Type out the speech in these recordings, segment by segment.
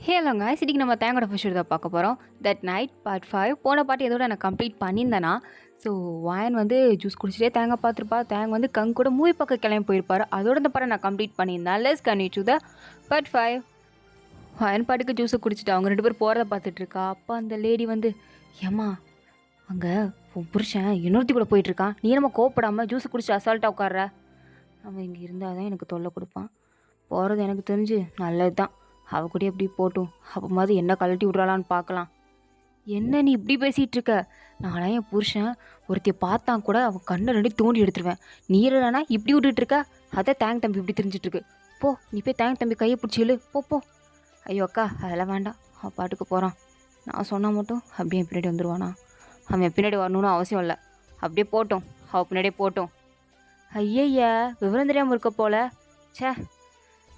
Hello guys, இன்னைக்கு நம்ம தேங்கோட fish தான் பார்க்க போகிறோம். That night part 5. போன பாட்டு எதோட நான் கம்ப்ளீட் பண்ணியிருந்தேனா. ஸோ வாயன் வந்து ஜூஸ் குடிச்சிட்டே தேங்காய் பார்த்துருப்பா. தேங்க வந்து கூட மூவி பக்கம் கிளம்பி போயிருப்பார். அதோட இந்த பாட்டை நான் கம்ப்ளீட் பண்ணியிருந்தேன். Let's continue to the part 5. வாயன் பாட்டுக்கு ஜூஸை குடிச்சிட்டு அவங்க 2 பேர் போகிறத பார்த்துட்ருக்கா. அப்போ அந்த லேடி வந்து, ஏம்மா அங்கே உன் புருஷன் இன்னொருத்தி கூட போயிட்டுருக்கான், நீ நம்ம கோப்படாமல் ஜூஸை குடிச்சிட்டு அசால்ட்டாக உட்கார்ற. அவன் இங்கே இருந்தால் தான் எனக்கு தொல்லை கொடுப்பான். போகிறது எனக்கு தெரிஞ்சு நல்லது தான். அவள் கூட எப்படி போட்டும், அப்போ மாதிரி என்ன கழட்டி விட்றாளான்னு பார்க்கலாம். என்ன நீ இப்படி பேசிகிட்டு இருக்க? நானே என் புருஷன் ஒருத்தையை பார்த்தா கூட அவன் கண்ணை 2 தோண்டி எடுத்துருவேன். நீ இல்லைனா இப்படி விட்டுட்டுருக்க. அதான் தேங்க தம்பி இப்படி தெரிஞ்சிட்ருக்கு. போ, நீ போய் தேங்க தம்பி கையை பிடிச்சி இழு. போ. ஐயோ அக்கா, அதெல்லாம் வேண்டாம். அவன் பாட்டுக்கு போகிறான். நான் சொன்னால் மட்டும் அப்படியே என் பின்னாடி வந்துடுவானா? அவன் என் பின்னாடி வரணும்னு அவசியம் இல்லை. அப்படியே போட்டோம், அவள் பின்னாடியே போட்டோம். ஐயய்யா, விவரம் தெரியாமல் இருக்க போல. சே,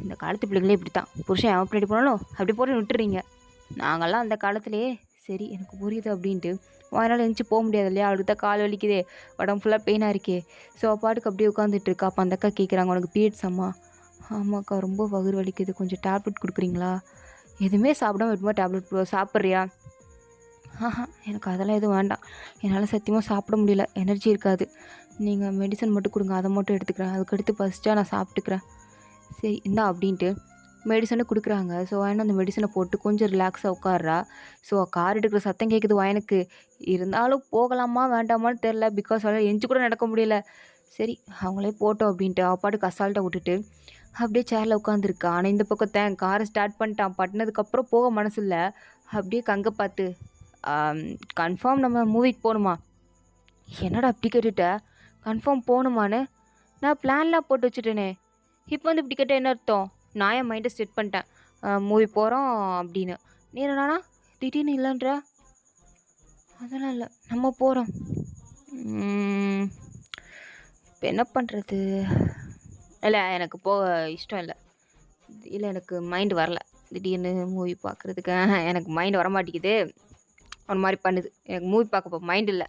இந்த காலத்து பிள்ளைங்களே இப்படி தான். புருஷன் அவன் பின்னாடி போனாலும் அப்படி போட்டு விட்டுறீங்க. நாங்கள்லாம் அந்த காலத்துலேயே சரி எனக்கு புரியுது அப்படின்ட்டு அதனால் எழுந்துச்சி போக முடியாது இல்லையா? அவளுக்கு தான் கால் வலிக்குதே, உடம்பு ஃபுல்லாக பெயினாக இருக்கே. ஸோ பாட்டுக்கு அப்படியே உட்காந்துட்டு இருக்கா. அப்போ அந்த அக்கா கேட்குறாங்க, உனக்கு பீரியட்ஸ் அம்மா? ஆமாக்கா, ரொம்ப வயிறு வலிக்குது, கொஞ்சம் டேப்லெட் கொடுக்குறீங்களா? எதுவுமே சாப்பிடாம எப்பவுமே டேப்லெட் சாப்பிட்றியா? எனக்கு அதெல்லாம் எதுவும் வேண்டாம். என்னால் சத்தியமாக சாப்பிட முடியல, எனர்ஜி இருக்காது. நீங்கள் மெடிசன் மட்டும் கொடுங்க, அதை மட்டும் எடுத்துக்கிறேன். அதுக்கடுத்து பசிச்சா நான் சாப்பிட்டுக்கிறேன். சரி இந்தா அப்படின்ட்டு மெடிசனை கொடுக்குறாங்க. ஸோ வாயன் அந்த மெடிசனை போட்டு கொஞ்சம் ரிலாக்ஸாக உட்கார்றா. ஸோ கார் எடுக்கிற சத்தம் கேட்குது வாயனுக்கு. இருந்தாலும் போகலாமா வேண்டாமான்னு தெரில. பிகாஸ் அவளால் எஞ்சி கூட நடக்க முடியல. சரி அவங்களே போட்டோம் அப்படின்ட்டு அப்பாட்டுக்கு அசால்ட்டாக விட்டுட்டு அப்படியே சேரில் உட்காந்துருக்கா. ஆனால் இந்த பக்கம் காரை ஸ்டார்ட் பண்ணிட்டான். பட்டினதுக்கப்புறம் போக மனசு இல்லை. அப்படியே கங்கே பார்த்து, கன்ஃபார்ம் நம்ம மூவிக்கு போகணுமா? என்னடா அப்படி கேட்டுட்ட? கன்ஃபார்ம் போகணுமான்னு நான் பிளான்லாம் போட்டு வச்சுட்டேனே. இப்போ வந்து இப்படி கேட்டால் என்ன அர்த்தம்? நான் என் மைண்டை செட் பண்ணிட்டேன், மூவி போகிறோம் அப்படின்னு. நீ என்னன்னா திடீர்னு இல்லைன்ற? அதெல்லாம் இல்லை, நம்ம போகிறோம். இப்போ என்ன பண்ணுறது? இல்லை, எனக்கு போக இஷ்டம் இல்லை. எனக்கு மைண்டு வரல திடீர்னு மூவி பார்க்குறதுக்கு. எனக்கு மைண்டு வரமாட்டேங்குது, ஒரு மாதிரி பண்ணுது. எனக்கு மூவி பார்க்க மைண்ட் இல்லை.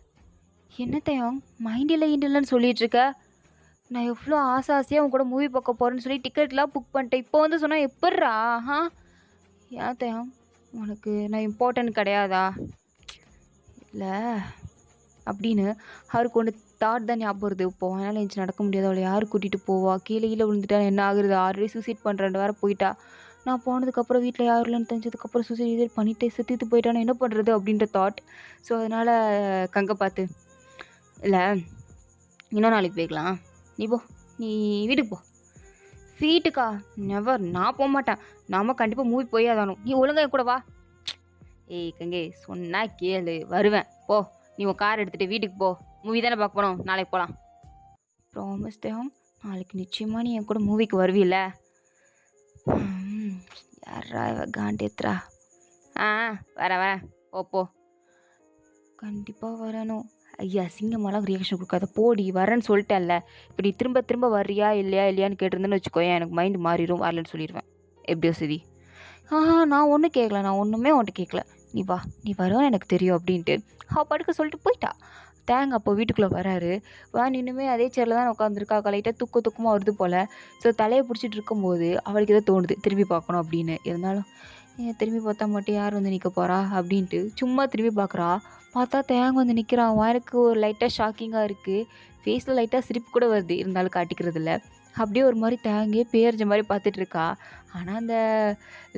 என்னத்தையும் மைண்ட் இல்லைன்னு சொல்லிகிட்ருக்க? நான் எவ்வளோ ஆசையாக உன் கூட மூவி பார்க்க போகிறேன்னு சொல்லி டிக்கெட்லாம் புக் பண்ணிட்டேன். இப்போ வந்து சொன்னால் எப்பட்றா? ஏன் தயம், உனக்கு நான் இம்பார்ட்டன்ட் கிடையாதா? இல்லை அப்படின்னு அவருக்கு ஒன்று தாட் தான் ஞாபகம் வருது. இப்போ அதனால் எஞ்சி நடக்க முடியாது, அவளை யார் கூட்டிகிட்டு போவா? கீழே விழுந்துட்டா என்ன ஆகுறது? ஆல்ரெடி சூசைட் பண்ணுறேன் வேறு போயிட்டா. நான் போனதுக்கப்புறம் வீட்டில் யாரும் இல்லைன்னு தெரிஞ்சதுக்கப்புறம் சூசைட் இது பண்ணிவிட்டு செத்துட்டு போயிட்டான்னு என்ன பண்ணுறது அப்படின்ற தாட். ஸோ அதனால் கங்கை பார்த்து, இல்லை இன்னும் நாளைக்கு போய்க்கலாம், நீ போ, நீ வீட்டுக்கு போ. வீட்டுக்கா? நெவர், நான் போக மாட்டேன். நாம கண்டிப்பாக மூவி போயே தானும். நீ ஒழுங்கா கூட வா. ஏய் கங்கே, சொன்னா கேளு, வருவேன் போ. நீ உன் கார் எடுத்துகிட்டு வீட்டுக்கு போ. மூவி தானே பார்க்க போனோம், நாளைக்கு போகலாம். ப்ராமிஸ் தேவம், நாளைக்கு நிச்சயமாக நீ என் கூட மூவிக்கு வருவீல்ல? யாரா இவ காண்டேத்ரா? வரேன் போ. கண்டிப்பாக வரணும். ஐயா, சிங்கமெல்லாம் ரியாக்ஷன் கொடுக்காத, போடி வரேன்னு சொல்லிட்டேன்ல. இப்போ நீ திரும்ப திரும்ப வர்றியா இல்லையான்னு கேட்டிருந்தேன்னு வச்சுக்கோயேன், எனக்கு மைண்டு மாறிடும், வரலன்னு சொல்லிடுவேன். எப்படியோ சரி. நான் ஒன்றும் கேட்கல, நான் ஒன்றுமே உன்ட்டு கேட்கல. நீ வா, நீ வருவான்னு எனக்கு தெரியும் அப்படின்ட்டு படுக்க சொல்லிட்டு போயிட்டா. தேங்க அப்போ வீட்டுக்குள்ளே வராரு. இன்னுமே அதே சேரில் தான் உட்காந்துருக்கா. லைட்டாக தூக்கமாக வருது போல். ஸோ தலையை பிடிச்சிட்டு இருக்கும்போது அவளுக்கு ஏதோ தோணுது திரும்பி பார்க்கணும் அப்படின்னு. இருந்தாலும் திரும்பி பார்த்தா மட்டும் யார் வந்து நிற்க போகிறா அப்படின்ட்டு சும்மா திரும்பி பார்க்குறா. பார்த்தா தேங்க வந்து நிற்கிறான். எனக்கு ஒரு லைட்டாக ஷாக்கிங்காக இருக்குது. ஃபேஸில் லைட்டாக சிரிப்பு கூட வருது, இருந்தாலும் காட்டிக்கிறது இல்லை. அப்படியே ஒரு மாதிரி தேங்கே பேரிஞ்ச மாதிரி பார்த்துட்ருக்கா. ஆனால் அந்த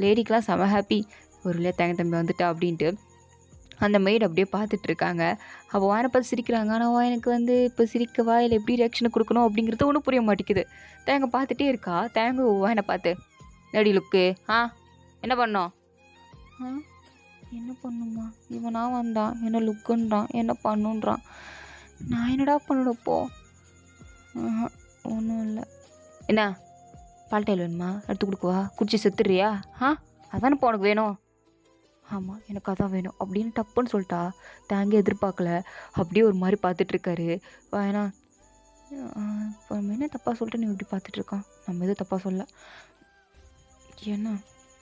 லேடிக்கெலாம் செம ஹாப்பி, ஒரு இல்லையா தேங்க தம்பி வந்துட்டா அப்படின்ட்டு. அந்த மெய்டு அப்படியே பார்த்துட்ருக்காங்க. அப்போ வாயனை பார்த்து சிரிக்கிறாங்க. ஆனால் எனக்கு வந்து இப்போ சிரிக்கவா இல்லை எப்படி ரியாக்ஷனை கொடுக்கணும் அப்படிங்கிறது ஒன்றும் புரிய மாட்டேங்குது. தேங்க பார்த்துட்டே இருக்கா. தேங்க வாயனை பார்த்து, நடி லுக்கு, என்ன பண்ணோம்? என்ன பண்ணுமா? இவனா வந்தான், என்ன லுக்குன்றான், என்ன பண்ணுன்றான். நான் என்னடா பண்ணப்போ? ஒன்றும் இல்லை. என்ன பால்டைல் வேணுமா? எடுத்து கொடுக்குவா? குடிச்சு செத்துடுறியா? அதானே உனக்கு வேணும்? ஆமாம், எனக்கு அதான் வேணும் அப்படின்னு டப்புன்னு சொல்லிட்டா. தேங்க எதிர்பார்க்கல. அப்படியே ஒரு மாதிரி பார்த்துட்ருக்காரு. வேணா இப்போ நம்ம என்ன தப்பாக சொல்லிட்டு நீ இப்படி பார்த்துட்ருக்கான்? நம்ம எதுவும் தப்பாக சொல்ல.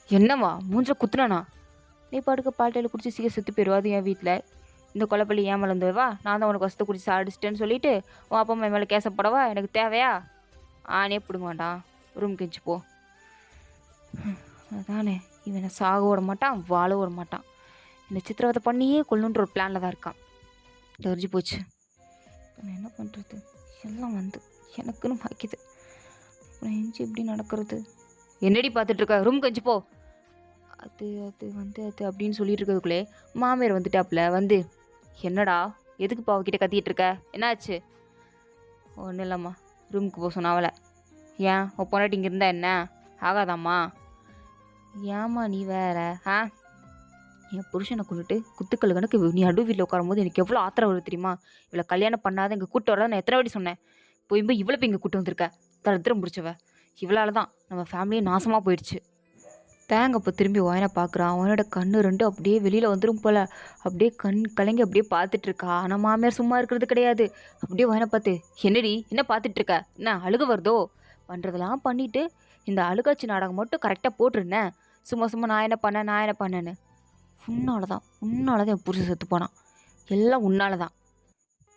என்னவா மூஞ்ச குத்துனா? நீ பாட்டுக்கு பால்டையில் குடிச்சு சீக்கிரம் செத்து போயிடுவா. அது என் வீட்டில் இந்த கொலைப்பள்ளி ஏன் வளர்ந்துவா? நான் தான் உனக்கு வசத்தை குடிச்சு சாடிச்சிட்டேன்னு சொல்லிட்டு உன் அப்பா அம்மா மேலே கேசப்படவா? எனக்கு தேவையா? ஆனே பிடுங்க வேண்டாம், ரூம் கெஞ்சி போ. அதானே, இவனை சாக விட மாட்டான், வாழ விட மாட்டான். என்னை சித்திரவதை பண்ணியே கொல்லணுன்ற ஒரு பிளானில் தான் இருக்கான். தெரிஞ்சு போச்சு. நான் என்ன பண்ணுறது? எல்லாம் வந்து எனக்குன்னு பாக்கிது. நான் எஞ்சி எப்படி நடக்கிறது? என்னடி பார்த்துட்ருக்க? ரூம் கஞ்சி போ. அது அது வந்து அது அப்படின்னு சொல்லிட்டு இருக்கிறதுக்குள்ளே மாமியார் வந்துட்டாப்புல. வந்து, என்னடா எதுக்குப்பா அவகிட்ட கத்திட்டு இருக்க? என்னாச்சு? ஒன்றும் இல்லைம்மா, ரூமுக்கு போக சொன்னாவல. ஏன் உன் பொண்டாட்டி இங்கே இருந்தா என்ன ஆகாதாம்மா? ஏம்மா நீ வேற? என் புருஷனை கொண்டுட்டு குத்துக்கள் கணக்கு நீ அடு வீட்டில் உட்காரும் போது எனக்கு எவ்வளோ ஆத்திரம் வருது தெரியுமா? இவளை கல்யாணம் பண்ணாத இங்கே கூட்டு வரதான் நான் எத்தனை வாட்டி சொன்னேன். போய் இவ்வளோ போய் இங்கே கூட்டு வந்திருக்க. தரத்திரம் பிடிச்சவ. இவளால தான் நம்ம ஃபேமிலியே நாசமாக போயிடுச்சு. தேங்கப்போ திரும்பி வாயனை பார்க்குறான். அவனோட கண்ணு ரெண்டும் அப்படியே வெளியில் வந்துடும் போல். அப்படியே கண் கலங்கி அப்படியே பார்த்துட்ருக்கா. ஆனால் மாமியார் சும்மா இருக்கிறது கிடையாது. அப்படியே வாயனை பார்த்து, என்னடி என்ன பார்த்துட்ருக்க? என்ன அழுக வருதோ? பண்ணுறதெல்லாம் பண்ணிவிட்டு இந்த அழுகாட்சி நாடகம் மட்டும் கரெக்டாக போட்டிருந்தேன். சும்மா சும்மா நான் என்ன பண்ணேன்னு. உன்னால தான் என் புருஷன் செத்து போனான். எல்லாம் உன்னால தான்.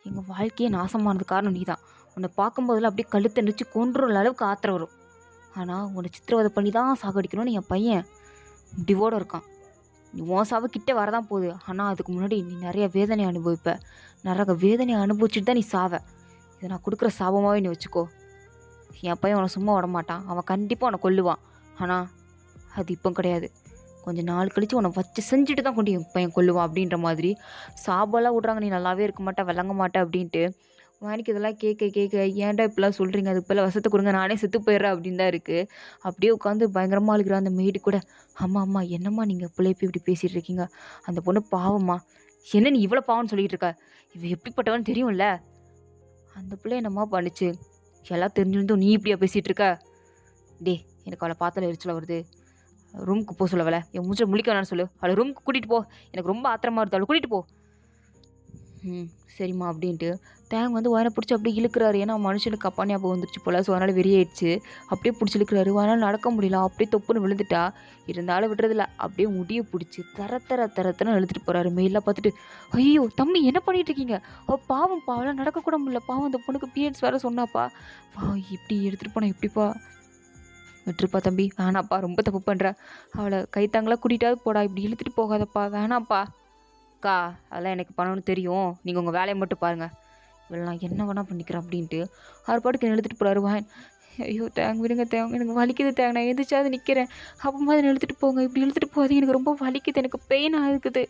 எங்கள் வாழ்க்கையே நாசமானது காரணம் நீ தான். உன்னை பார்க்கும்போதெல்லாம் அப்படியே கழுத்தை நெரிச்சு கொன்றுற அளவுக்கு ஆத்திரம் வரும். ஆனால் உன்னை சித்திரவதை பண்ணி தான் சாகடிக்கணும்னு என் பையன் முடிவோடு இருக்கான். நீ உன் சாவு கிட்டே வரதான் போகுது. ஆனால் அதுக்கு முன்னாடி நீ நிறைய வேதனை அனுபவிப்ப. நிறைய வேதனையை அனுபவிச்சுட்டு தான் நீ சாவ. இதை நான் கொடுக்குற சாபமாகவே நீ வச்சுக்கோ. என் பையன் உன்னை சும்மா விட மாட்டான். அவன் கண்டிப்பாக உன்னை கொல்லுவான். ஆனால் அது இப்போ கிடையாது. கொஞ்சம் நாள் கழித்து உன்னை வச்சு செஞ்சுட்டு தான் கொண்டு என் பையன் கொல்லுவான் அப்படின்ற மாதிரி சாபெல்லாம் விட்றாங்க. நீ நல்லாவே இருக்க மாட்டே, விளங்க மாட்டே அப்படின்ட்டு. வாணிக்கு இதெல்லாம் கேட்க ஏன்டா இப்படிலாம் சொல்கிறீங்க? அதுக்கு இப்போல்லாம் வசத்தை கொடுங்க, நானே செத்து போயிடுறேன் அப்படின்னு தான் இருக்குது. அப்படியே உட்காந்து பயங்கரமாக அழுகிறான். அந்த மெய்டு கூட, அம்மா என்னம்மா நீங்கள் பிள்ளைப்பி இப்படி பேசிகிட்டு இருக்கீங்க? அந்த பொண்ணு பாவம்மா. என்ன நீ இவ்வளோ பாவம்னு சொல்லிகிட்டு இருக்க? இவ எப்படிப்பட்டவன்னு தெரியும்ல? அந்த பிள்ளை என்னம்மா பண்ணுச்சு? எல்லாம் தெரிஞ்சிருந்தும் நீ இப்படியா பேசிகிட்டு இருக்க? டே, எனக்கு அவளை பார்த்தால எரிச்சல வருது. ரூமுக்கு போக சொல்லவல. என் மூச்சில் முழிக்க வேணான்னு சொல்லு. அவளை ரூமுக்கு கூட்டிகிட்டு போ. எனக்கு ரொம்ப ஆத்திரமாக வருது. அவளை கூட்டிகிட்டு போ. சரிம்மா அப்படின்ட்டு தேங்க வந்து வயனை பிடிச்சி அப்படியே இழுக்கிறாரு. ஏன்னா மனுஷனுக்கு அப்பா ஞாபகம் வந்துருச்சு போல். ஸோ அதனால் வெறியாயிடுச்சு. அப்படியே பிடிச்சி இழுக்கிறாரு. அதனால் நடக்க முடியல. அப்படியே தொப்புன்னு விழுந்துட்டா. இருந்தாலும் விடுறதில்ல. அப்படியே முடியை பிடிச்சி தரத்தன இழுத்துட்டு போகிறாரு. மெயிலாக பார்த்துட்டு, ஐயோ தம்பி என்ன பண்ணிட்டு இருக்கீங்க? பாவம் பாவெல்லாம் நடக்கக்கூட முடியல. பாவம் அந்த பொண்ணுக்கு பீரியட்ஸ் வேறு சொன்னாப்பா. இப்படி எடுத்துகிட்டு போனால் எப்படிப்பா? விட்டுருப்பா தம்பி, வேணாப்பா, ரொம்ப தப்பு பண்ணுற. அவளை கைத்தாங்களா கூட்டிகிட்டாவது போடா. இப்படி இழுத்துட்டு போகாதப்பா, வேணாப்பா. அக்கா அதெல்லாம் எனக்கு பண்ணணும்னு தெரியும். நீங்கள் உங்கள் வேலையை மட்டும் பாருங்கள். இவள் நான் என்ன வேணால் பண்ணிக்கிறேன் அப்படின்ட்டு அவர் பாட்டுக்கு என்ன இழுத்துட்டு போகிறாரு. வாயன், ஐயோ தேங்க விடுங்க தேங்க, எனக்கு வலிக்குது தேங்க, நான் எந்திரிச்சாவது நிற்கிறேன். அப்போ அதை இழுத்துட்டு போங்க. இப்படி இழுத்துட்டு போகாது, எனக்கு ரொம்ப வலிக்குது, எனக்கு பெயின் ஆகுது.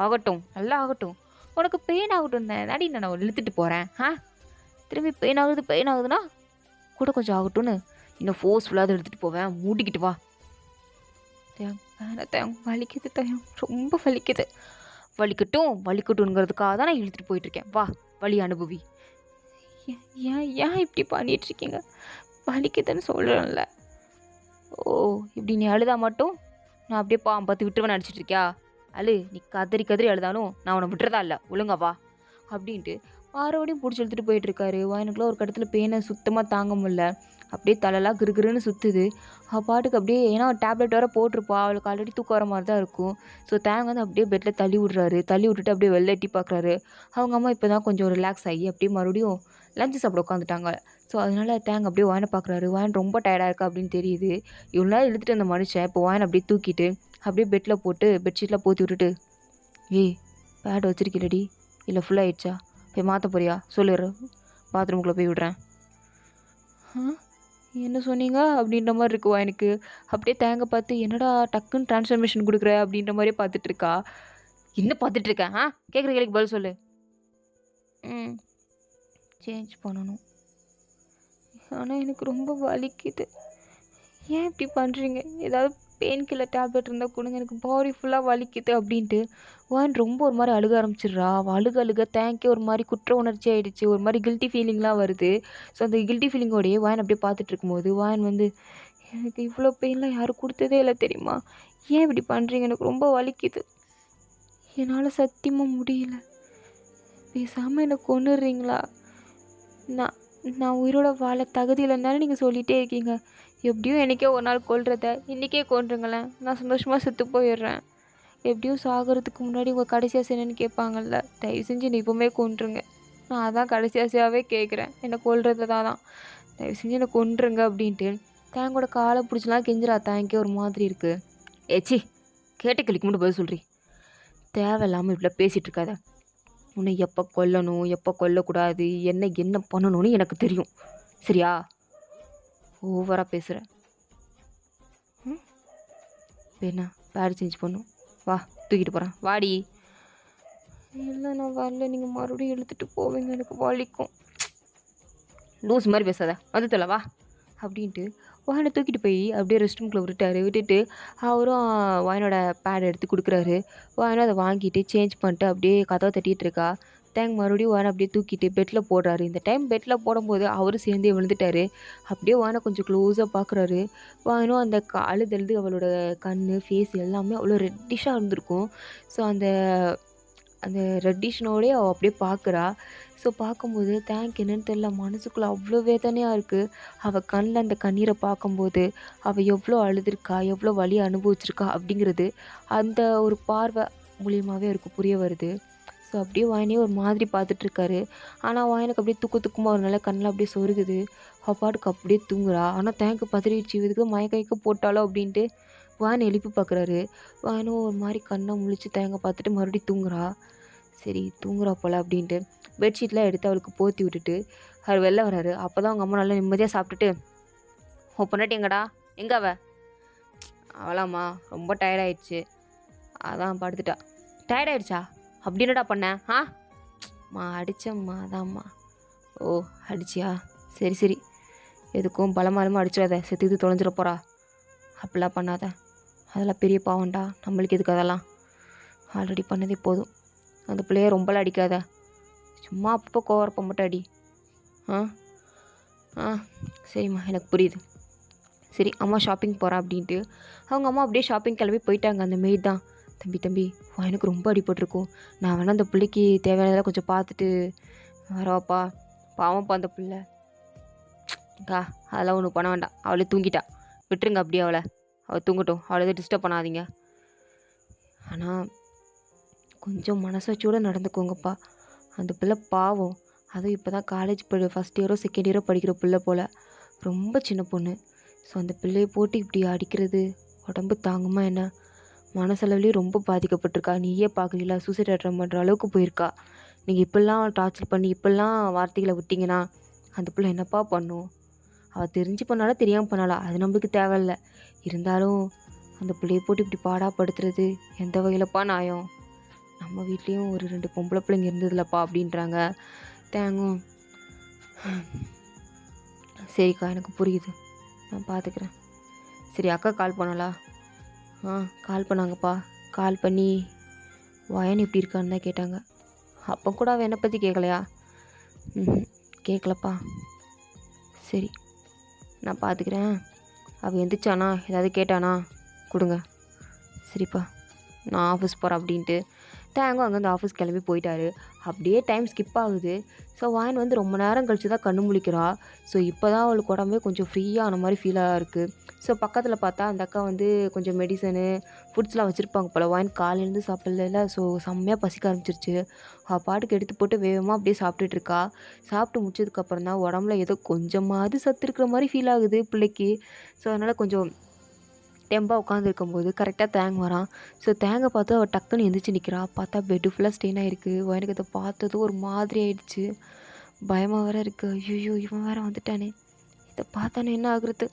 ஆகட்டும், நல்லா ஆகட்டும். உனக்கு பெயின் ஆகட்டும் தான் தாடி நான் இழுத்துட்டு போகிறேன். திரும்பி பெயின் ஆகுதுன்னா கூட கொஞ்சம் ஆகட்டும்னு இன்னும் ஃபோர்ஸ்ஃபுல்லாக எடுத்துகிட்டு போவேன். மூடிக்கிட்டு வா. தேங்க வலிக்குது தேங்க, ரொம்ப வலிக்குது. வலிக்கட்டும்ங்கிறதுக்காக தான் நான் இழுத்துட்டு போயிட்டுருக்கேன். வா, வலி அனுபவி. ஏன் இப்படி பண்ணிகிட்ருக்கீங்க? வலிக்குதுன்னு சொல்கிறேன்ல. ஓ, இப்படி நீ அழுதா மட்டும் நான் அப்படியே பார்த்து விட்டுருவேன் நடிச்சிட்ருக்கியா? நீ கதறி அழுதாலும் நான் உன்னை விட்டுறதா இல்லை. ஒழுங்கா வா அப்படின்ட்டு மறுபடியும் பிடிச்சி இழுத்துட்டு போயிட்டுருக்காரு. எனக்குலாம் ஒரு கட்டத்தில் பெயினை சுத்தமாக தாங்க முடியல. அப்படியே தலைலாம் கிருகிருன்னு சுற்றுது. பாட்டுக்கு அப்படியே, ஏன்னா டேப்லெட் வேறு போட்டிருப்பா. அவளுக்கு ஆல்ரெடி தூக்கம் வர மாதிரி தான் இருக்கும். ஸோ தேங்க வந்து அப்படியே பெட்டில் தள்ளி விட்டுட்டு அப்படியே வெளில எட்டி பார்க்குறாரு. அவங்க அம்மா இப்போ தான் கொஞ்சம் ரிலாக்ஸ் ஆகி அப்படியே மறுபடியும் லஞ்சு சாப்பிட உட்காந்துட்டாங்க. ஸோ அதனால் தேங்க அப்படியே வாயனை பார்க்குறாரு. வாயன் ரொம்ப டயர்டாக இருக்கா அப்படின்னு தெரியுது. இவ்வளோ நேரம் இழுத்துட்டு அந்த மனுஷன் இப்போ வாயனை அப்படியே தூக்கிட்டு அப்படியே பெட்டில் போட்டு பெட்ஷீட்லாம் போற்றி விட்டுட்டு, ஏய் பேட் வச்சிருக்கீலடி, இல்லை ஃபுல்லாகிடுச்சா? போய் மாற்ற போறியா? சொல்லிடுறேன், பாத்ரூமுக்குள்ளே போய் விடுறேன். என்ன சொன்னீங்க அப்படின்ற மாதிரி இருக்குவா எனக்கு. அப்படியே தேங்க பார்த்து, என்னடா டக்குன்னு ட்ரான்ஸ்ஃபர்மேஷன் கொடுக்குற அப்படின்ற மாதிரியே பார்த்துட்ருக்கா. என்ன பார்த்துட்ருக்கேன்? கேட்குற கேள்விக்கு பதில் சொல்லு. சேஞ்ச் பண்ணணும். ஆனால் எனக்கு ரொம்ப வலிக்குது. ஏன் இப்படி பண்ணுறீங்க? ஏதாவது பெயின் கில்லர் டேப்லெட் இருந்தால் கொடுங்க, எனக்கு பாடி ஃபுல்லாக வலிக்குது அப்படின்ட்டு வான் ரொம்ப ஒரு மாதிரி அழுக ஆரம்பிச்சிடுறா. அழுக தேங்கே ஒரு மாதிரி குற்ற உணர்ச்சி ஆகிடுச்சு. ஒரு மாதிரி கில்ட்டி ஃபீலிங்லாம் வருது. ஸோ அந்த கில்ட்டி ஃபீலிங்கோடையே வான் அப்படியே பார்த்துட்டு இருக்கும்போது வான் வந்து, எனக்கு இவ்வளோ பெயின்லாம் யாரும் கொடுத்ததே இல்லை தெரியுமா? ஏன் இப்படி பண்ணுறீங்க? எனக்கு ரொம்ப வலிக்குது. என்னால் சத்தியமாக முடியல. பேசாமல் என்னை கொன்னுடுறீங்களா? நான் உயிரோட வாழ தகுதி இல்லைன்னு நீங்கள் சொல்லிகிட்டே இருக்கீங்க. எப்படியும் எனக்கே ஒரு நாள் கொல்றத இன்றைக்கே கொன்றுங்களேன். நான் சந்தோஷமாக செத்து போயிடுறேன். எப்படியும் சாகிறதுக்கு முன்னாடி உங்கள் கடைசி ஆசை என்னன்னு கேட்பாங்கல்ல. தயவு செஞ்சு என்னை இப்போவுமே கொன்றுங்க. நான் அதான் கடைசி ஆசையாகவே கேட்குறேன். என்னை கொல்றது தான். தயவு செஞ்சு என்னை கொன்றுங்க அப்படின்ட்டு தேங்கோட காலை பிடிச்சலாம் கெஞ்சிரா. தேங்கே ஒரு மாதிரி இருக்குது. ஏச்சி கேட்ட கேள்விக்கு மட்டும் பதில் சொல்கிறீ. தேவையில்லாமல் இப்படிலாம் பேசிகிட்டு இருக்காத. உன்னை எப்போ கொல்லணும் எப்போ கொல்லக்கூடாது என்ன என்ன பண்ணணும்னு எனக்கு தெரியும், சரியா? ஓவராக பேசுகிற. ம் என்ன பேட் சேஞ்ச் பண்ணும், வா தூக்கிட்டு போகிறேன் வாடி. இல்லை நான் வரல, நீங்கள் மறுபடியும் இழுத்துட்டு போவீங்க, எனக்கு வலிக்கும். லூஸ் மாதிரி பேசாத, வந்து தொலை வா அப்படின்ட்டு வாயனை தூக்கிட்டு போய் அப்படியே ரெஸ்ட் ரூம்குள்ளே விட்டுட்டு அவரும் வாயனோட பேட் எடுத்து கொடுக்குறாரு. வாயனும் அதை வாங்கிட்டு சேஞ்ச் பண்ணிட்டு அப்படியே கதவை தட்டிகிட்டு இருக்கா. தேங்க் மறுபடியும் வாயனை அப்படியே தூக்கிட்டு பெட்டில் போடுறாரு. இந்த டைம் பெட்டில் போடும்போது அவரும் சேர்ந்தே விழுந்துட்டாரு. அப்படியே வாயனை கொஞ்சம் க்ளோஸாக பார்க்குறாரு. வாயனும் அந்த அழுதழுது அவளோட கண் ஃபேஸ் எல்லாமே அவ்வளோ ரெட்டிஷாக இருந்திருக்கும். ஸோ அந்த அந்த ரெட்டிஷ்னோடே அவள் அப்படியே பார்க்குறா. ஸோ பார்க்கும்போது தேங்க் என்னன்னு தெரியல, மனசுக்குள்ளே அவ்வளோ வேதனையாக இருக்குது. அவள் கண்ணில் அந்த கண்ணீரை பார்க்கும்போது அவள் எவ்வளோ அழுதுருக்கா, எவ்வளோ வலி அனுபவிச்சிருக்கா அப்படிங்கிறது அந்த ஒரு பார்வை மூலியமாகவே அவருக்கு புரிய வருது. ஸோ அப்படியே வாயனே ஒரு மாதிரி பார்த்துட்ருக்காரு. ஆனால் வாயனுக்கு அப்படியே துக்கமாக ஒரு நல்ல கண்ணில் அப்படியே சொருகுது. அப்பாட்டுக்கு அப்படியே தூங்குறா. ஆனால் தேங்க் பதறிடுச்சு, இதுக்கு மயக்க போட்டாலோ அப்படின்ட்டு வாயனை எழுப்பி பார்க்குறாரு. வாயனும் ஒரு மாதிரி கண்ணை முழிச்சு தேங்க பார்த்துட்டு மறுபடியும் தூங்குறா. சரி தூங்குறா போல் அப்படின்ட்டு பெட்ஷீட்லாம் எடுத்து அவளுக்கு போற்றி விட்டுட்டு அவர் வெளில வராரு. அப்போ தான் அவங்க அம்மா நல்லா நிம்மதியாக சாப்பிட்டுட்டு, ஓ பொண்டாட்டி எங்கடா, எங்கே அவளாம்மா ரொம்ப டயர்டாயிடுச்சு, அதான் படுத்துட்டா. டயர்டாயிடுச்சா? அப்படி என்னடா பண்ணேன்? மா அடித்தம்மா, அதாம்மா. ஓ அடிச்சியா, சரி சரி, எதுக்கும் பலமாலமாக அடிச்சிடாத, செத்துக்கு தொலைஞ்சிட போகிறா. அப்படிலாம் பண்ணாத, அதெல்லாம் பெரிய பாவம்டா, நம்மளுக்கு எதுக்கு அதெல்லாம், ஆல்ரெடி பண்ணதே போதும். அந்த பிள்ளைய ரொம்பலாம் அடிக்காத, சும்மா அப்பப்போ கோவரப்ப மட்டும் அடி. சரிம்மா எனக்கு புரியுது. சரி அம்மா ஷாப்பிங் போகிறேன் அப்படின்ட்டு அவங்க அம்மா அப்படியே ஷாப்பிங் கிளம்பி போயிட்டாங்க. அந்த மெய்ட் தான், தம்பி எனக்கு ரொம்ப அடிபட்டிருக்கும், நான் வேணால் அந்த பிள்ளைக்கு தேவையானதெல்லாம் கொஞ்சம் பார்த்துட்டு வரவாப்பா, பாவம்ப்பா அந்த பிள்ளை. அதெல்லாம் ஒன்றும் பண்ண வேண்டாம், அவளே தூங்கிட்டா, விட்டுருங்க அப்படியே அவள் தூங்கட்டும், அவளை எதுவும் டிஸ்டர்ப் பண்ணாதீங்க. ஆனால் கொஞ்சம் மனசாட்சியோடு நடந்துக்கோங்கப்பா, அந்த பிள்ளை பாவம். அதுவும் இப்போ தான் காலேஜ் ஃபஸ்ட் இயரோ செகண்ட் இயரோ படிக்கிற பிள்ளை போல், ரொம்ப சின்ன பொண்ணு. ஸோ அந்த பிள்ளையை போட்டு இப்படி அடிக்கிறது உடம்பு தாங்குமா என்ன? மனசளவுலேயும் ரொம்ப பாதிக்கப்பட்டிருக்கா. நீயே பார்க்குறீங்களா, சூசைட் அட்டம் பண்ணுற அளவுக்கு போயிருக்கா. நீங்கள் இப்படிலாம் டார்ச்சர் பண்ணி இப்படிலாம் வார்த்தைகளை விட்டிங்கன்னா அந்த பிள்ளை என்னப்பா பண்ணும்? அவள் தெரிஞ்சு பண்ணாலும் தெரியாமல் பண்ணாலா அது நம்மளுக்கு தேவையில்லை. இருந்தாலும் அந்த பிள்ளையை போட்டு இப்படி பாடாப்படுத்துறது எந்த வகையிலப்பா நியாயம்? நம்ம வீட்லேயும் ஒரு 2 பொம்பளை பிள்ளைங்க இருந்ததில்லப்பா அப்படின்றாங்க. தேங்கும் சரிக்கா எனக்கு புரியுது, நான் பார்த்துக்கிறேன். சரி அக்கா கால் பண்ணலா? கால் பண்ணாங்கப்பா. கால் பண்ணி வயன் எப்படி இருக்கான்னு தான் கேட்டாங்க. அப்போ கூட அவள் என்னை பற்றி கேட்கலையா? கேட்கலப்பா. சரி நான் பார்த்துக்கிறேன். அவள் எந்திரிச்சானா ஏதாவது கேட்டானா கொடுங்க. சரிப்பா நான் ஆஃபீஸ் போகிறேன் அப்படின்ட்டு தேங்கும் அங்கேருந்து ஆஃபீஸ் கிளம்பி போயிட்டாரு. அப்படியே டைம் ஸ்கிப் ஆகுது. ஸோ வாயன் வந்து ரொம்ப நேரம் கழித்து தான் கண்ணு முழிக்கிறா. ஸோ இப்போ தான் அவளுக்கு உடம்பே கொஞ்சம் ஃப்ரீயான மாதிரி ஃபீலாக இருக்குது. ஸோ பக்கத்தில் பார்த்தா அந்த அக்கா வந்து கொஞ்சம் மெடிசனு ஃபுட்ஸ்லாம் வச்சுருப்பாங்க போல். வாயன் காலையிலேருந்து சாப்பிடல. ஸோ செம்மையாக பசிக்க ஆரம்பிச்சிருச்சு. பாட்டுக்கு எடுத்து போட்டு வேகமாக அப்படியே சாப்பிட்டுட்டு இருக்கா. சாப்பிட்டு முடிச்சதுக்கப்புறம் தான் உடம்புல ஏதோ கொஞ்சமாவது சத்து இருக்கிற மாதிரி ஃபீல் ஆகுது பிள்ளைக்கு. ஸோ அதனால் கொஞ்சம் டெம்பாக உட்காந்துருக்கும்போது கரெக்டாக தேங்க வரான். ஸோ தேங்க பார்த்து அவள் டக்குன்னு எந்திரிச்சு நிற்கிறா. பார்த்தா பெட்டு ஃபுல்லாக ஸ்டெயின் ஆகிருக்கு. எனக்கு அதை பார்த்ததும் ஒரு மாதிரி ஆகிடுச்சு, பயமாக வேறு இருக்குது. ஐயோ இவன் வேறு வந்துட்டானே, இதை பார்த்தானே என்ன ஆகுறது?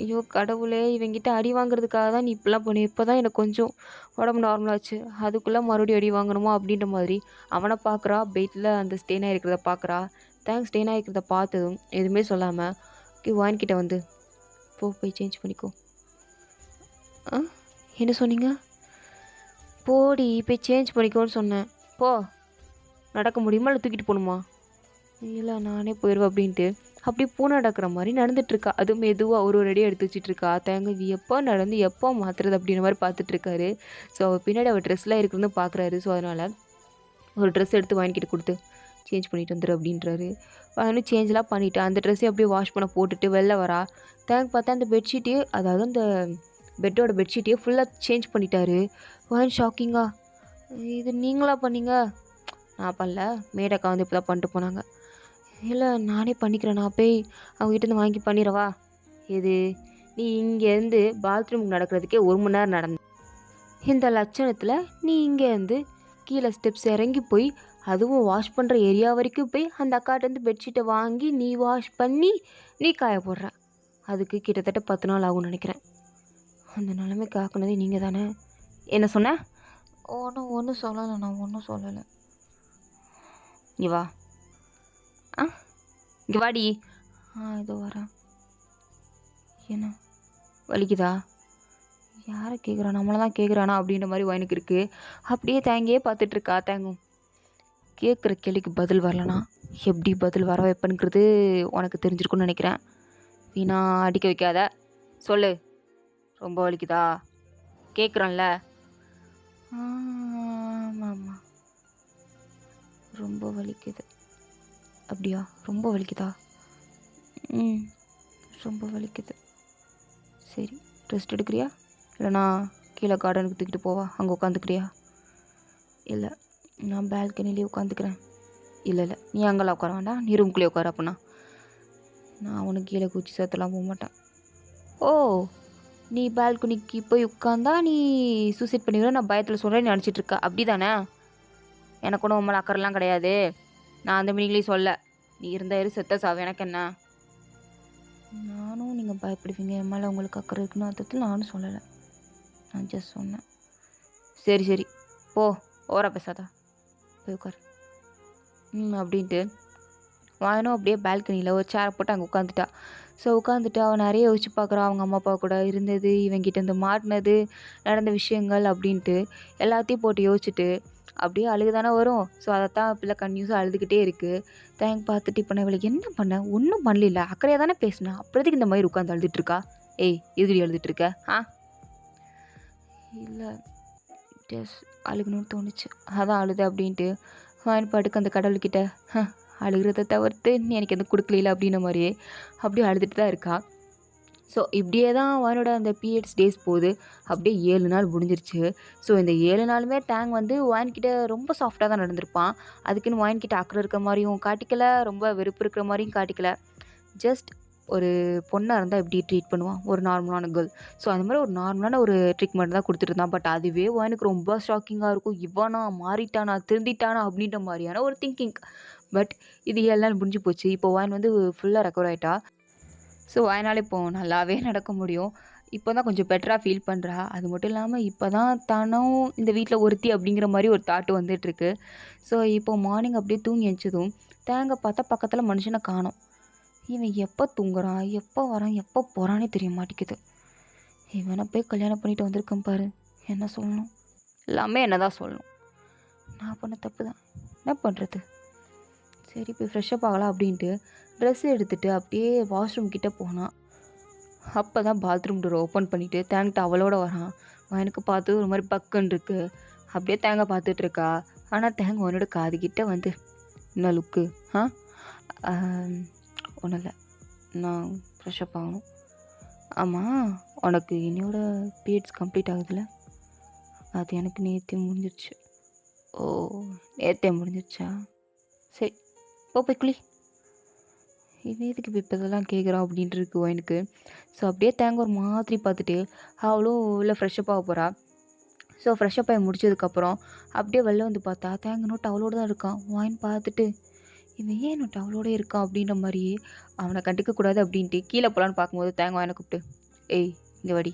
ஐயோ கடவுளே, இவங்கிட்ட அடி வாங்குறதுக்காக தான் நீ இப்படிலாம் பண்ணி, இப்போ தான் எனக்கு கொஞ்சம் உடம்பு நார்மலாச்சு, அதுக்குள்ளே மறுபடியும் அடி வாங்கணுமா அப்படின்ற மாதிரி அவனை பார்க்குறா. பெட்டில் அந்த ஸ்டெயின் ஆகிருக்கிறத பார்க்குறா. தேங்க்ஸ் ஸ்டெயின் ஆகிருக்கிறத பார்த்ததும் எதுவுமே சொல்லாமல் வாங்கிக்கிட்ட வந்து போய் சேஞ்ச் பண்ணிக்கோ. என்ன சொன்னீங்க? போடி போய் சேஞ்ச் பண்ணிக்கோன்னு சொன்னேன். போ. நடக்க முடியுமா இல்லை தூக்கிட்டு போகணுமா? இல்லை நானே போயிடுவேன் அப்படின்ட்டு அப்படியே பூனை நடக்கிற மாதிரி நடந்துட்டுருக்கா. அதுவும் மெதுவாக ஒரு அடியாக எடுத்து வச்சிட்ருக்கா. தேங்க எப்போ நடந்து எப்போ மாற்றுறது அப்படின்ற மாதிரி பார்த்துட்ருக்காரு. ஸோ அவள் பின்னாடி அவள் ட்ரெஸ்லாம் இருக்குதுன்னு பார்க்குறாரு. ஸோ அதனால் ஒரு ட்ரெஸ் எடுத்து வாங்கிட்டு கொடுத்து சேஞ்ச் பண்ணிட்டு வந்துடு அப்படின்றாரு. அவனும் சேஞ்செலாம் பண்ணிவிட்டு அந்த ட்ரெஸ்ஸையும் அப்படியே வாஷ் பண்ண போட்டுட்டு வெளில வரா. தேங்க பார்த்தா அந்த பெட்ஷீட்டே, அதாவது அந்த பெட்டோட பெட்ஷீட்டையே ஃபுல்லாக சேஞ்ச் பண்ணிட்டாரு. வான் ஷாக்கிங்கா, இது நீங்களா பண்ணீங்க? நான் பண்ணல, மேடக்கா வந்து இப்போ தான் பண்ணிட்டு போனாங்க. இல்லை நானே பண்ணிக்கிறேன், நான் போய் அவங்ககிட்ட இருந்து வாங்கி பண்ணிடவா? எது நீ இங்கேருந்து பாத்ரூமுக்கு நடக்கிறதுக்கே 1 மணி நேரம் நடந்த. இந்த லட்சணத்தில் நீ இங்கேருந்து கீழே ஸ்டெப்ஸ் இறங்கி போய் அதுவும் வாஷ் பண்ணுற ஏரியா வரைக்கும் போய் அந்த அக்காட்டேருந்து பெட்ஷீட்டை வாங்கி நீ வாஷ் பண்ணி நீ காய போடுற. அதுக்கு கிட்டத்தட்ட 10 நாள் ஆகும்னு நினைக்கிறேன். அந்த நிலைமைக்கு ஆக்குனதே நீங்கள் தானே. என்ன சொன்ன? ஒன்றும் சொல்லலை, நான் ஒன்றும் சொல்லலை. இங்கே வா. ஆ இங்கே வாடி. இதோ வரேன். என்ன வலிக்குதா? யாரை கேட்குறா? நம்மளை தான் கேட்குறானா அப்படின்ற மாதிரி வயனுக்கு இருக்குது. அப்படியே தேங்கியே பார்த்துட்ருக்கா. தேங்கும் கேட்குற கேள்விக்கு பதில் வரலனா எப்படி பதில் வர வைப்பேங்கிறது உனக்கு தெரிஞ்சிருக்குன்னு நினைக்கிறேன். வீணா அடிக்க வைக்காத. சொல்லு, ரொம்ப வலிக்குதா? கேட்குறேன்ல. ஆமாம்மா, ரொம்ப வலிக்குது. அப்படியா? ரொம்ப வலிக்குதா? ரொம்ப வலிக்குது. சரி, ரெஸ்ட் எடுக்கிறியா? இல்லைனா கீழே கார்டனுக்கு தூக்கிட்டு போவா, அங்கே உட்காந்துக்கிறியா? இல்லை, நான் பால்கனிலே உட்காந்துக்கிறேன். இல்லை, நீ அங்கெல்லாம் உட்கார வேண்டாம், நீ ரூம்குள்ளே உட்கார. அப்படின்னா நான் உனக்கு கீழே குச்சி சேர்த்தலாம் போக மாட்டேன். ஓ, நீ பால்கனிக்கு போய் உட்காந்தா நீ சூசைட் பண்ணிவிட நான் பயத்தில் சொல்கிறேன் நீ நினச்சிட்ருக்க, அப்படி தானே? எனக்கு ஒன்றும் உண்மை அக்கறைலாம் கிடையாது. நான் அந்த மீனிங்லேயும் சொல்ல. நீ இருந்த செத்த சாவு, எனக்கு என்ன? நானும் நீங்கள் பயப்படுவீங்க என் மேலே உங்களுக்கு அக்கறை இருக்குன்னு அர்த்தத்தில் நானும் சொல்லலை. நான் ஜஸ்ட் சொன்னேன். சரி போ, ஓரா பேசாதா, போய் உட்கார். அப்படின்ட்டு வாயனும் அப்படியே பால்கனியில் ஒரு சேரை போட்டு அங்கே உட்காந்துட்டா. ஸோ உட்காந்துட்டு அவன் நிறைய யோசிச்சு பார்க்குறான். அவங்க அம்மா அப்பா கூட இருந்தது, இவங்கிட்ட இருந்து மாட்டினது, நடந்த விஷயங்கள் அப்படின்ட்டு எல்லாத்தையும் போட்டு யோசிச்சுட்டு அப்படியே அழுகுதானே வரும். ஸோ அதைத்தான் பிள்ளை கன்யூஸாக அழுதுகிட்டே இருக்குது. தேங்க் பார்த்துட்டு இப்போ நான் இவளுக்கு என்ன பண்ணேன்? ஒன்றும் பண்ணல, அக்கறையாக தானே பேசினேன், அப்புறத்துக்கு இந்த மாதிரி உட்காந்து அழுதுட்டுருக்கா. ஏய், எதுடி அழுதுட்டுருக்க? இல்லை, ஜஸ்ட் அழுகணும்னு தோணுச்சு, அதான் அழுது அப்படின்ட்டு வாயின் பாட்டுக்கு அந்த கடவுள்கிட்ட அழுகிறத தவிர்த்து நீ எனக்கு எதுவும் கொடுக்கல அப்படின்ன மாதிரியே அப்படியே அழுதுட்டு தான் இருக்கா. ஸோ இப்படியே தான் வானோட அந்த பீரியட்ஸ் டேஸ் போகுது. அப்படியே 7 நாள் முடிஞ்சிருச்சு. ஸோ இந்த 7 நாளுமே டேங் வந்து வாயின்கிட்ட ரொம்ப சாஃப்டாக தான் நடந்திருப்பான். அதுக்குன்னு வாயின்கிட்ட அக்கறை இருக்கிற மாதிரியும் காட்டிக்கல, ரொம்ப வெறுப்பு இருக்கிற மாதிரியும் காட்டிக்கல. ஜஸ்ட் ஒரு பொண்ணாக இருந்தால் எப்படி ட்ரீட் பண்ணுவான் ஒரு நார்மலான கேர்ள், ஸோ அந்த மாதிரி ஒரு நார்மலான ஒரு ட்ரீட்மெண்ட் தான் கொடுத்துட்டு இருந்தான். பட் அதுவே எனக்கு ரொம்ப ஷாக்கிங்காக இருக்கும். இவனா மாறிட்டானா, திருந்திட்டானா அப்படின்ற மாதிரியான ஒரு திங்கிங். பட் இது எல்லாம் முடிஞ்சு போச்சு. இப்போ வாயின் வந்து ஃபுல்லாக ரெக்கவர் ஆகிட்டா. ஸோ வாயினால் இப்போது நல்லாவே நடக்க முடியும். இப்போ தான் கொஞ்சம் பெட்டராக ஃபீல் பண்ணுறா. அது மட்டும் இல்லாமல் இப்போ தான் தானும் இந்த வீட்டில் ஒருத்தி அப்படிங்கிற மாதிரி ஒரு தாட்டு வந்துட்டுருக்கு. ஸோ இப்போ மார்னிங் அப்படியே தூங்கி எழுந்ததும் தேங்க பார்த்தா பக்கத்தில் மனுஷனை காணோம். இவன் எப்போ தூங்குறான், எப்போ வரான், எப்போ போகிறானே தெரிய மாட்டேங்குது. இவனை போய் கல்யாணம் பண்ணிட்டு வந்திருக்கேன் பாரு, என்ன சொல்லணும்? எல்லாமே என்ன தான் சொல்லணும். நான் பண்ண தப்பு தான், என்ன பண்ணுறது? சரி போய் ஃப்ரெஷ்ஷப் ஆகலாம் அப்படின்ட்டு ட்ரெஸ் எடுத்துகிட்டு அப்படியே வாஷ்ரூம் கிட்டே போனான். அப்போ தான் பாத்ரூம் டோர் ஓப்பன் பண்ணிவிட்டு தேங்கிட்ட அவளோட வரான். எனக்கு பார்த்து ஒரு மாதிரி பக்குன்னு இருக்குது. அப்படியே தேங்க பார்த்துட்ருக்கா. ஆனால் தேங்க உன்னோட காதுகிட்ட வந்து என்ன லுக்கு? ஒன்றும் இல்லை, நான் ஃப்ரெஷ்ஷப் ஆகணும். ஆமாம், உனக்கு என்னோட பீரியட்ஸ் கம்ப்ளீட் ஆகுதுல்ல? அது எனக்கு நேற்றே முடிஞ்சிருச்சு. ஓ, நேற்றே முடிஞ்சிருச்சா? சரி, போய் குளி. இவன் எதுக்கு இப்போ இதெல்லாம் கேட்குறான் அப்படின்ட்டு இருக்குவோ எனக்கு. ஸோ அப்படியே தேங்க ஒரு மாதிரி பார்த்துட்டு அவளும் உள்ள ஃப்ரெஷ்ஷப் ஆக போகிறா. ஸோ ஃப்ரெஷ்ஷப் ஆகி முடிச்சதுக்கப்புறம் அப்படியே வெளில வந்து பார்த்தா தேங்க நோட்டு அவளோட தான் இருக்கான். வாயின் பார்த்துட்டு இவன் ஏன் நோட்டு அவளோட இருக்கான் அப்படின்ற மாதிரி அவனை கண்டுக்கக்கூடாது அப்படின்ட்டு கீழே போகலான்னு பார்க்கும்போது தேங்க வாயினை கூப்பிட்டு, ஏய் இங்கே வாடி,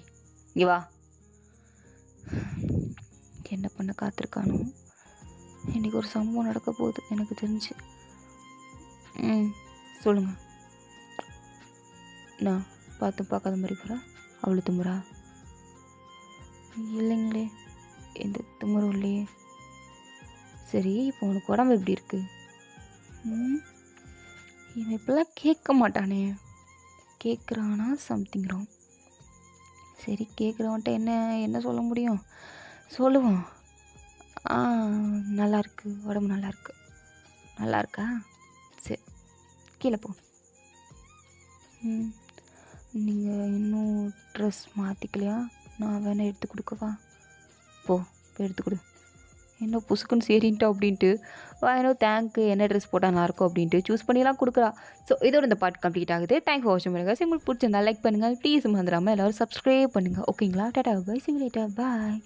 இங்கே வா. என்ன பண்ண காத்திருக்கானோ? இன்றைக்கி ஒரு சம்பவம் நடக்க போகுது எனக்கு தெரிஞ்சு. சொல்லுங்கள். நான் பார்க்காத மாதிரி போகிறா அவளை தும்புறா? இல்லைங்களே, எந்த தும்புறும் இல்லையே. சரி, இப்போ உனக்கு உடம்பு எப்படி இருக்குது? இவன் இப்பெல்லாம் கேட்க மாட்டானே. கேட்குறானா சம்திங் ராங். சரி, கேட்குறவன்ட்ட என்ன சொல்ல முடியும்? சொல்லுவான். நல்லா இருக்கு, உடம்பு நல்லா இருக்கு. நல்லா இருக்கா? சரி, கீழே போ. நீங்கள் இன்னும் ட்ரெஸ் மாற்றிக்கலையா? நான் வேணால் எடுத்து கொடுக்கவா? போ, எடுத்து கொடு. என்ன புசுக்குன்னு சரின்ட்டா அப்படின்ட்டு வாயனோ தேங்க்கு என்ன ட்ரெஸ் போட்டால் நல்லாயிருக்கும் அப்படின்ட்டு சூஸ் பண்ணிலாம் கொடுக்குறா. ஸோ இதோட இந்த பார்ட் கம்ப்ளீட் ஆகுது. தேங்க் ஃபார் வாட்சிங் பண்ணுங்கள். உங்களுக்கு பிடிச்சிருந்தா லைக் பண்ணுங்கள். ப்ளீஸ் மறந்துடாமல் எல்லோரும் சப்ஸ்கிரைப் பண்ணுங்கள். ஓகேங்களா? Tata bye. See you later. Bye.